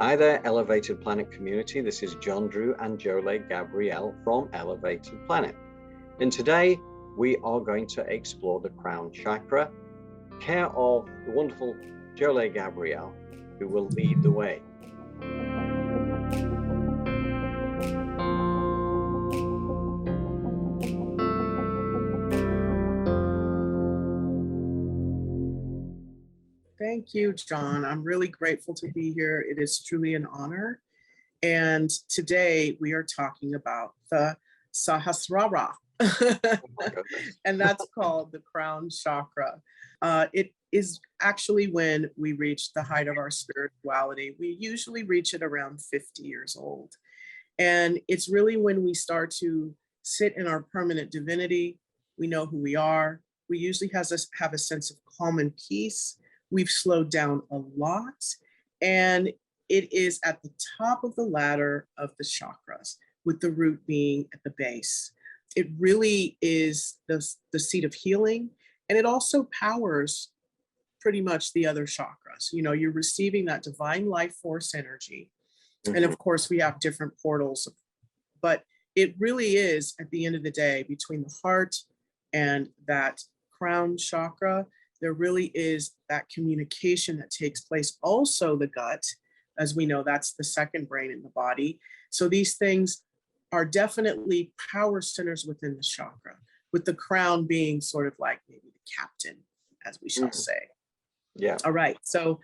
Hi there, Elevated Planet community. This is John Drew and Jole Gabrielle from Elevated Planet. And today we are going to explore the Crown Chakra, care of the wonderful Jole Gabrielle, who will lead the way. Thank you, John. I'm really grateful to be here. It is truly an honor. And today we are talking about the Sahasrara. And that's called the Crown Chakra. It is actually when we reach the height of our spirituality. We usually reach it around 50 years old. And it's really when we start to sit in our permanent divinity. We know who we are. We usually have a sense of calm and peace. We've slowed down a lot, and it is at the top of the ladder of the chakras, with the root being at the base. It really is the seat of healing, and it also powers pretty much the other chakras. You know, you're receiving that divine life force energy. And of course, we have different portals, but it really is, at the end of the day, between the heart and that crown chakra, there really is that communication that takes place. Also the gut, as we know, that's the second brain in the body. So these things are definitely power centers within the chakra, with the crown being sort of like maybe the captain, as we shall say. Yeah. All right, so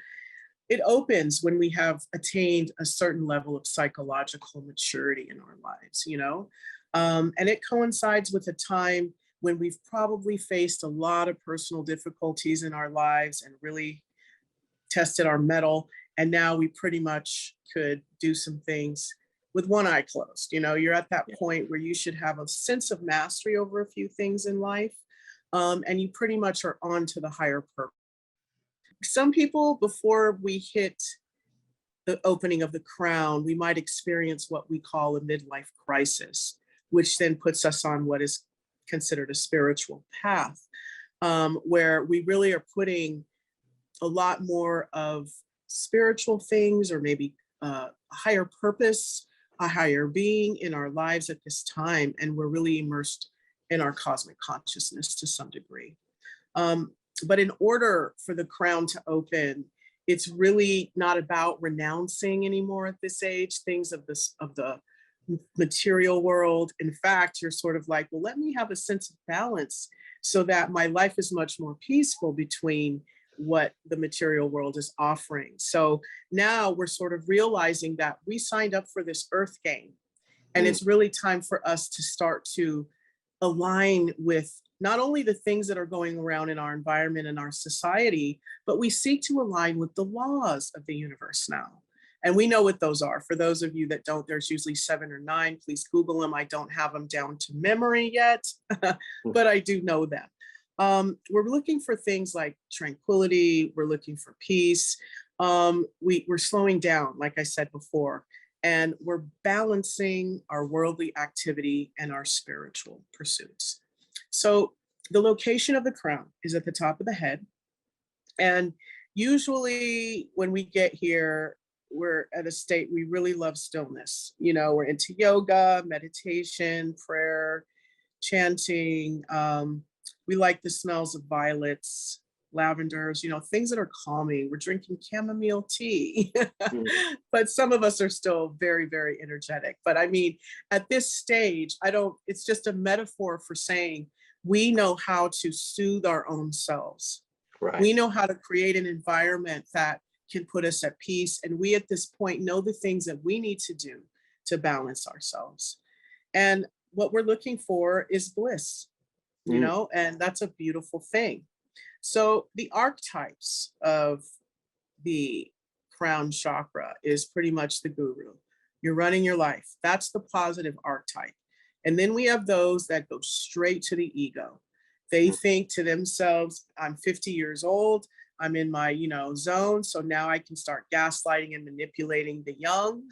it opens when we have attained a certain level of psychological maturity in our lives, you know? And it coincides with a time when we've probably faced a lot of personal difficulties in our lives and really tested our mettle. And now we pretty much could do some things with one eye closed. You know, you're at that point where you should have a sense of mastery over a few things in life. And you pretty much are on to the higher purpose. Some people, before we hit the opening of the crown, we might experience what we call a midlife crisis, which then puts us on what is considered a spiritual path, where we really are putting a lot more of spiritual things, or maybe a higher purpose, a higher being in our lives at this time. And we're really immersed in our cosmic consciousness to some degree. But in order for the crown to open, it's really not about renouncing anymore at this age, things of the material world. In fact, you're sort of like, well, let me have a sense of balance so that my life is much more peaceful between what the material world is offering. So now we're sort of realizing that we signed up for this earth game, and it's really time for us to start to align with not only the things that are going around in our environment and our society, but we seek to align with the laws of the universe now. And we know what those are. For those of you that don't, there's usually 7 or 9. Please Google them. I don't have them down to memory yet, but I do know them. We're looking for things like tranquility. We're looking for peace. We're slowing down, like I said before, and we're balancing our worldly activity and our spiritual pursuits. So the location of the crown is at the top of the head. And usually when we get here, we're at a state, we really love stillness. You know, we're into yoga, meditation, prayer, chanting. We like the smells of violets, lavenders, you know, things that are calming. We're drinking chamomile tea, but some of us are still very, very energetic. But I mean, at this stage, it's just a metaphor for saying we know how to soothe our own selves. Right. We know how to create an environment that can put us at peace. And we at this point know the things that we need to do to balance ourselves. And what we're looking for is bliss, you know, and that's a beautiful thing. So the archetypes of the crown chakra is pretty much the guru. You're running your life. That's the positive archetype. And then we have those that go straight to the ego. They think to themselves, I'm 50 years old. I'm in my, you know, zone. So now I can start gaslighting and manipulating the young.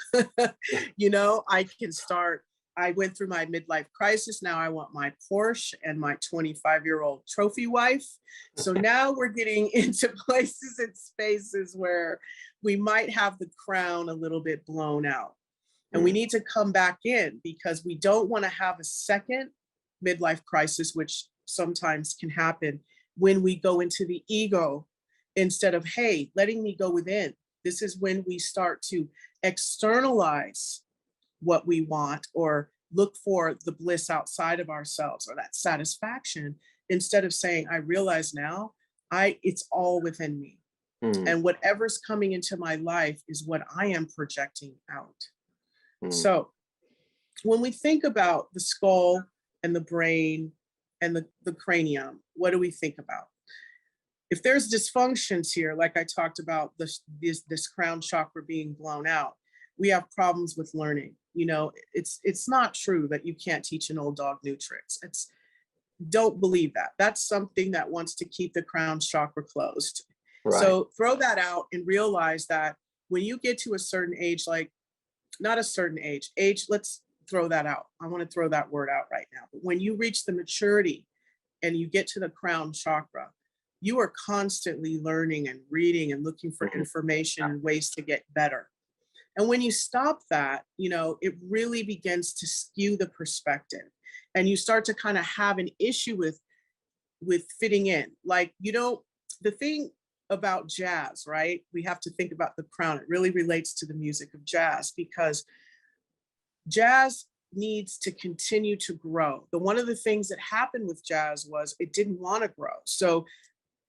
You know, I can start I went through my midlife crisis. Now I want my Porsche and my 25-year-old trophy wife. So now we're getting into places and spaces where we might have the crown a little bit blown out. And we need to come back in, because we don't want to have a second midlife crisis, which sometimes can happen when we go into the ego instead of, hey, letting me go within. This is when we start to externalize what we want, or look for the bliss outside of ourselves, or that satisfaction, instead of saying, I realize now it's all within me. And whatever's coming into my life is what I am projecting out. So when we think about the skull and the brain and the cranium, what do we think about? If there's dysfunctions here, like I talked about, this crown chakra being blown out, we have problems with learning. You know, it's not true that you can't teach an old dog new tricks. Don't believe that. That's something that wants to keep the crown chakra closed. Right. So throw that out and realize that when you get to a certain age, like not a certain age, let's throw that out. I want to throw that word out right now. But when you reach the maturity and you get to the crown chakra, you are constantly learning and reading and looking for information and ways to get better. And when you stop that, you know, it really begins to skew the perspective, and you start to kind of have an issue with fitting in. Like, you don't, the thing about jazz, right? We have to think about the crown. It really relates to the music of jazz, because jazz needs to continue to grow. But one of the things that happened with jazz was it didn't want to grow. So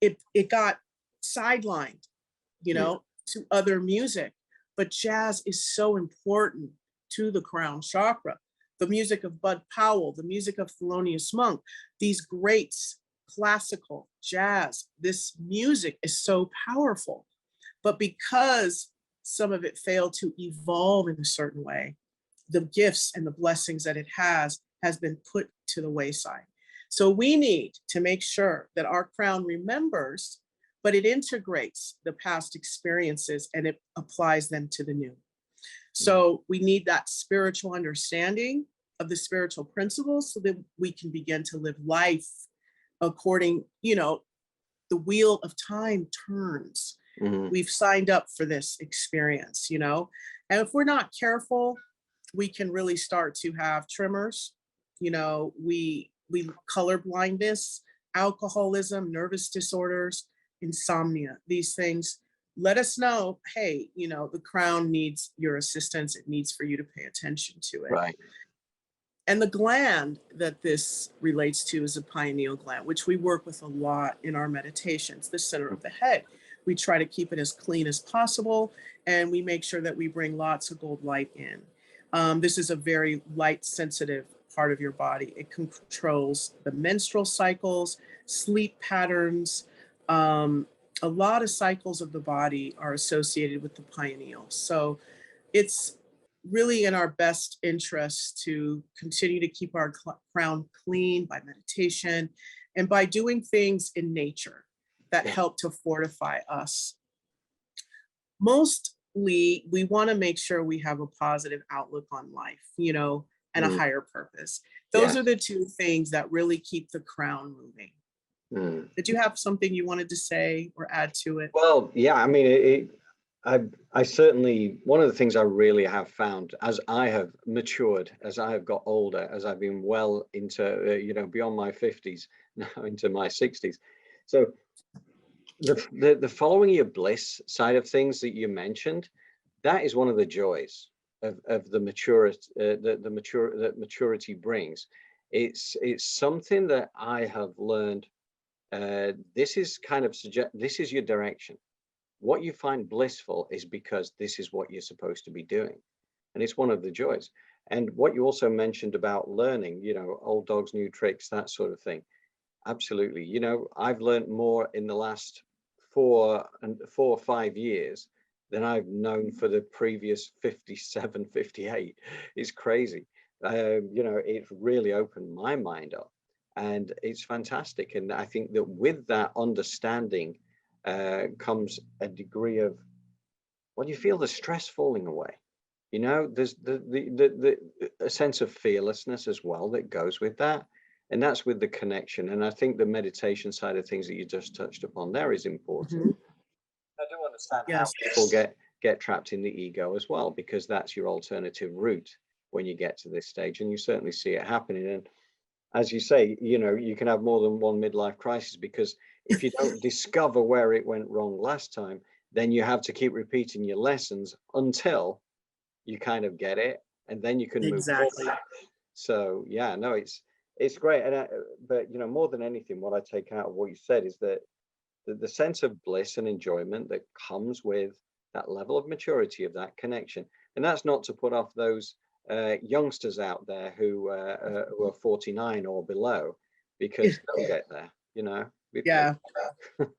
it got sidelined, you know, to other music. But jazz is so important to the crown chakra. The music of Bud Powell, the music of Thelonious Monk, these greats, classical, jazz, this music is so powerful. But because some of it failed to evolve in a certain way, the gifts and the blessings that it has been put to the wayside. So we need to make sure that our crown remembers, but it integrates the past experiences and it applies them to the new. So we need that spiritual understanding of the spiritual principles so that we can begin to live life according, you know, the wheel of time turns. We've signed up for this experience, you know, and if we're not careful, we can really start to have tremors, you know, we color blindness, alcoholism, nervous disorders, insomnia, these things. Let us know, hey, you know, the crown needs your assistance. It needs for you to pay attention to it. Right. And the gland that this relates to is a pineal gland, which we work with a lot in our meditations, the center of the head. We try to keep it as clean as possible, and we make sure that we bring lots of gold light in. This is a very light sensitive part of your body. It controls the menstrual cycles, sleep patterns. A lot of cycles of the body are associated with the pineal. So it's really in our best interest to continue to keep our crown clean by meditation and by doing things in nature that help to fortify us. Mostly, we want to make sure we have a positive outlook on life, you know, and a higher purpose. Those are the two things that really keep the crown moving. Did you have something you wanted to say or add to it? Well, yeah, I mean, I certainly, one of the things I really have found as I have matured, as I have got older, as I've been well into, you know, beyond my 50s, now into my 60s. So the following your bliss side of things that you mentioned, that is one of the joys of the maturity, that maturity brings. It's something that I have learned. This is kind of this is your direction. What you find blissful is because this is what you're supposed to be doing. And it's one of the joys. And what you also mentioned about learning, you know, old dogs, new tricks, that sort of thing. Absolutely. You know, I've learned more in the last 4 or 5 years than I've known for the previous 57, 58. It's crazy. You know, it's really opened my mind up. And it's fantastic. And I think that with that understanding comes a degree of, well, you feel the stress falling away. You know, there's a sense of fearlessness as well that goes with that. And that's with the connection. And I think the meditation side of things that you just touched upon there is important. Mhm. I do understand how Yes. people get trapped in the ego as well, because that's your alternative route when you get to this stage. And you certainly see it happening. And as you say, you know, you can have more than one midlife crisis, because if you don't discover where it went wrong last time, then you have to keep repeating your lessons until you kind of get it, and then you can move Exactly. forward. So yeah, no, it's great. And but you know, more than anything, what I take out of what you said is that the sense of bliss and enjoyment that comes with that level of maturity of that connection. And that's not to put off those youngsters out there who are 49 or below, because they'll get there, you know, with Yeah. patience.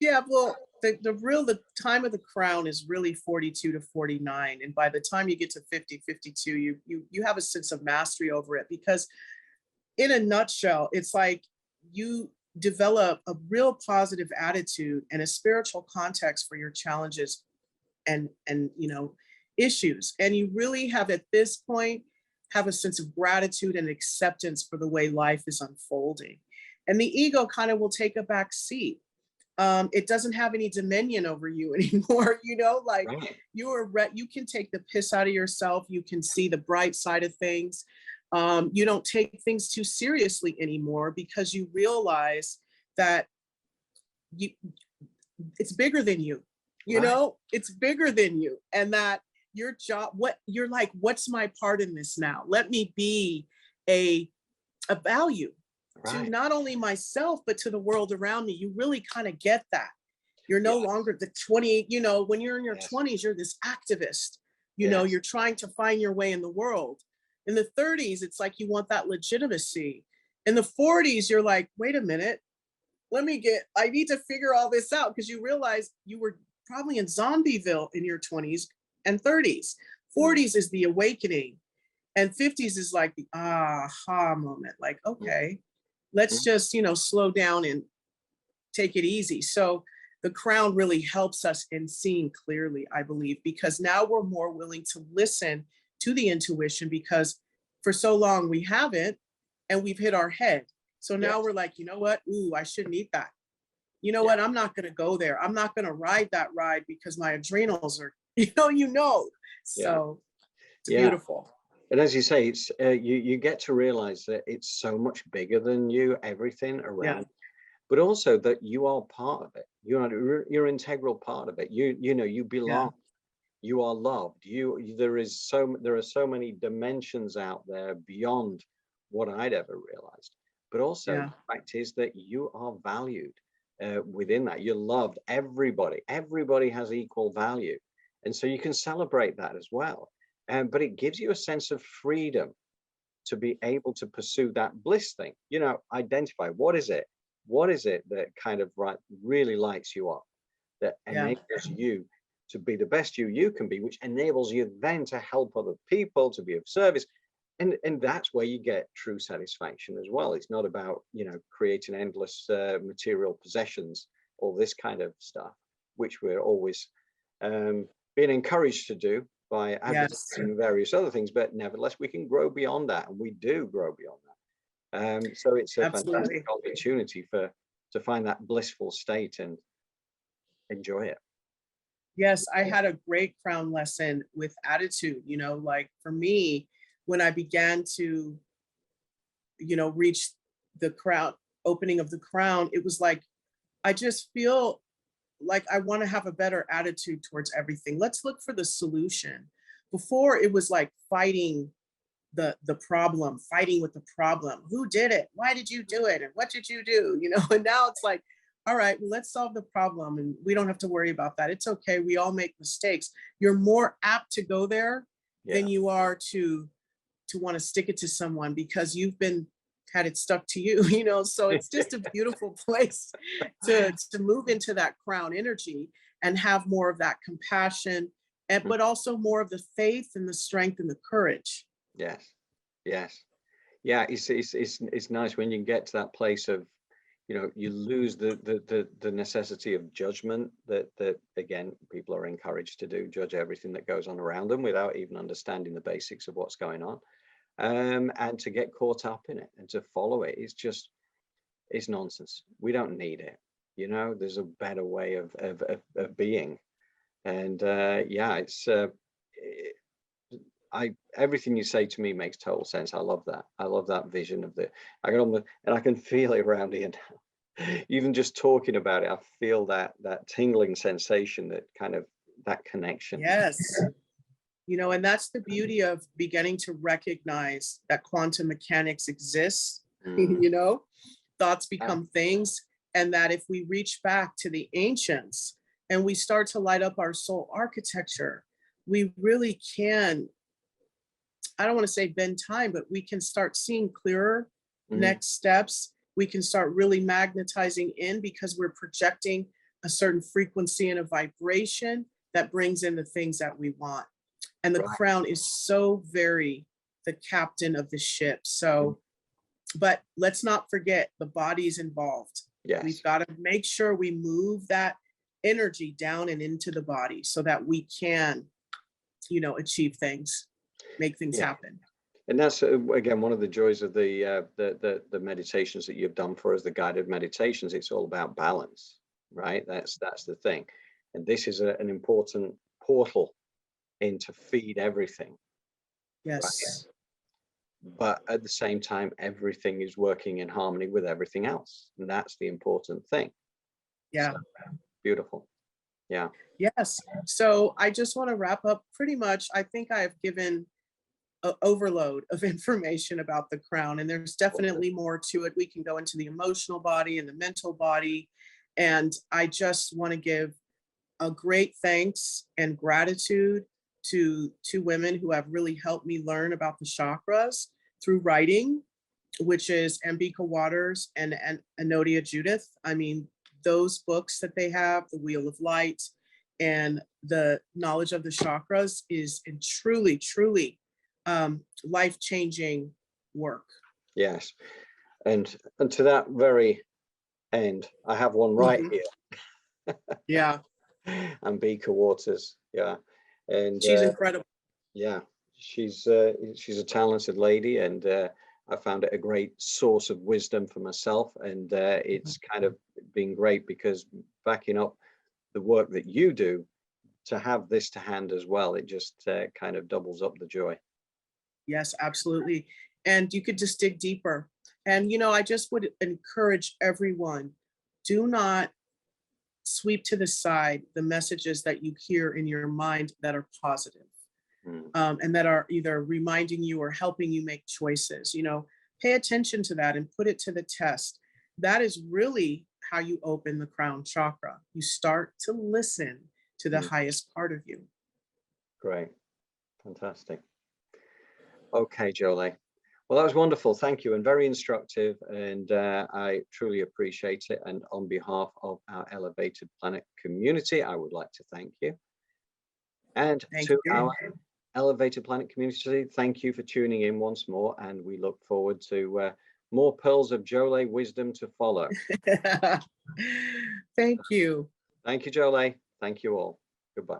Yeah, well, the time of the crown is really 42 to 49. And by the time you get to 50, 52, you have a sense of mastery over it, because in a nutshell, it's like you develop a real positive attitude and a spiritual context for your challenges and you know, issues. And you really have at this point have a sense of gratitude and acceptance for the way life is unfolding. And the ego kind of will take a back seat. It doesn't have any dominion over you anymore. You know, like Right. you can take the piss out of yourself. You can see the bright side of things. You don't take things too seriously anymore, because you realize that you it's bigger than you. You Right. know, it's bigger than you, and that your job, what you're like, what's my part in this now? Let me be a a value to Right. not only myself, but to the world around me. You really kind of get that. You're no Yes. longer the 20, you know, when you're in your Yes. 20s, you're this activist. You know, Yes. you're trying to find your way in the world. In the 30s, it's like you want that legitimacy. In the 40s, you're like, wait a minute, I need to figure all this out, because you realize you were probably in Zombieville in your 20s and 30s. Mm, 40s is the awakening, and 50s is like the aha moment. Like, mm, okay, let's mm. just, you know, slow down and take it easy. So the crown really helps us in seeing clearly, I believe, because now we're more willing to listen to the intuition, because for so long we haven't, and we've hit our head. So now Yes. we're like, you know what? Ooh, I shouldn't eat that. You know Yeah. what? I'm not going to go there. I'm not going to ride that ride because my adrenals are, you know. Yeah. So it's Yeah. beautiful. And as you say, it's you get to realize that it's so much bigger than you, everything Yeah. around, but also that you are part of it. You're an integral part of it. You know, you Yeah. belong. You are loved. There are so many dimensions out there beyond what I'd ever realized. But also Yeah. the fact is that you are valued within that. You're loved. Everybody has equal value, and so you can celebrate that as well. But it gives you a sense of freedom to be able to pursue that bliss thing. You know, identify what is it that kind of really lights you up, that Yeah. enables you to be the best you can be, which enables you then to help other people, to be of service. And that's where you get true satisfaction as well. It's not about, you know, creating endless material possessions, all this kind of stuff, which we're always being encouraged to do by Yes. advertising and various other things. But nevertheless, we can grow beyond that, and we do grow beyond that. So it's a fantastic Absolutely. opportunity to find that blissful state and enjoy it. Yes, I had a great crown lesson with attitude. You know, like for me, when I began to, you know, reach the crown, opening of the crown, it was like, I just feel like I want to have a better attitude towards everything. Let's look for the solution. Before it was like fighting the problem, fighting with the problem. Who did it? Why did you do it? And what did you do? You know, and now it's like, all right, well, let's solve the problem, and we don't have to worry about that. It's okay. We all make mistakes. You're more apt to go there Yeah. than you are to want to stick it to someone, because you've been had it stuck to you, you know. So it's just a beautiful place to move into that crown energy and have more of that compassion, and but also more of the faith and the strength and the courage. Yes. Yes. Yeah. It's nice when you get to that place of, you know, you lose the necessity of judgment that again people are encouraged to do, judge everything that goes on around them without even understanding the basics of what's going on, and to get caught up in it and to follow it is just, it's nonsense. We don't need it. You know, there's a better way of being. And yeah, it's everything you say to me makes total sense. I love that. I love that vision of I can almost, and I can feel it around here now. Even just talking about it, I feel that tingling sensation, that kind of, that connection. Yes. You know, and that's the beauty of beginning to recognize that quantum mechanics exists. You know, thoughts become things, and that if we reach back to the ancients and we start to light up our soul architecture, we really can, I don't want to say bend time, but we can start seeing clearer next steps. We can start really magnetizing in, because we're projecting a certain frequency and a vibration that brings in the things that we want. And the crown is so very the captain of the ship. So, but let's not forget the body's involved. Yes. We've got to make sure we move that energy down and into the body so that we can, you know, achieve things, make things happen. And that's again one of the joys of the meditations that you've done for us, the guided meditations. It's all about balance, right? That's the thing. And this is an important portal in to feed everything. Yes. Right? But at the same time, everything is working in harmony with everything else. And that's the important thing. Yeah. So, beautiful. Yeah. Yes. So I just want to wrap up pretty much. I think I have given an overload of information about the crown, and there's definitely more to it. We can go into the emotional body and the mental body. And I just want to give a great thanks and gratitude to two women who have really helped me learn about the chakras through writing, which is Ambika Waters and Anodia Judith. I mean, those books that they have, The Wheel of Light and the knowledge of the chakras, is in truly, truly life-changing work. Yes. And to that very end, I have one right here. Yeah. Ambika Waters. Yeah. And she's incredible. Yeah, she's a talented lady, and I found it a great source of wisdom for myself. And it's kind of been great, because backing up the work that you do, to have this to hand as well, it just kind of doubles up the joy. Yes, absolutely. And you could just dig deeper. And, you know, I just would encourage everyone, do not sweep to the side the messages that you hear in your mind that are positive, and that are either reminding you or helping you make choices. You know, pay attention to that and put it to the test. That is really how you open the crown chakra. You start to listen to the highest part of you. Great. Fantastic. Okay, Jole. Well, that was wonderful. Thank you, and very instructive, and I truly appreciate it. And on behalf of our Elevated Planet community, I would like to thank you. And our Elevated Planet community, thank you for tuning in once more, and we look forward to more pearls of Jole wisdom to follow. Thank you. Thank you, Jole. Thank you all. Goodbye.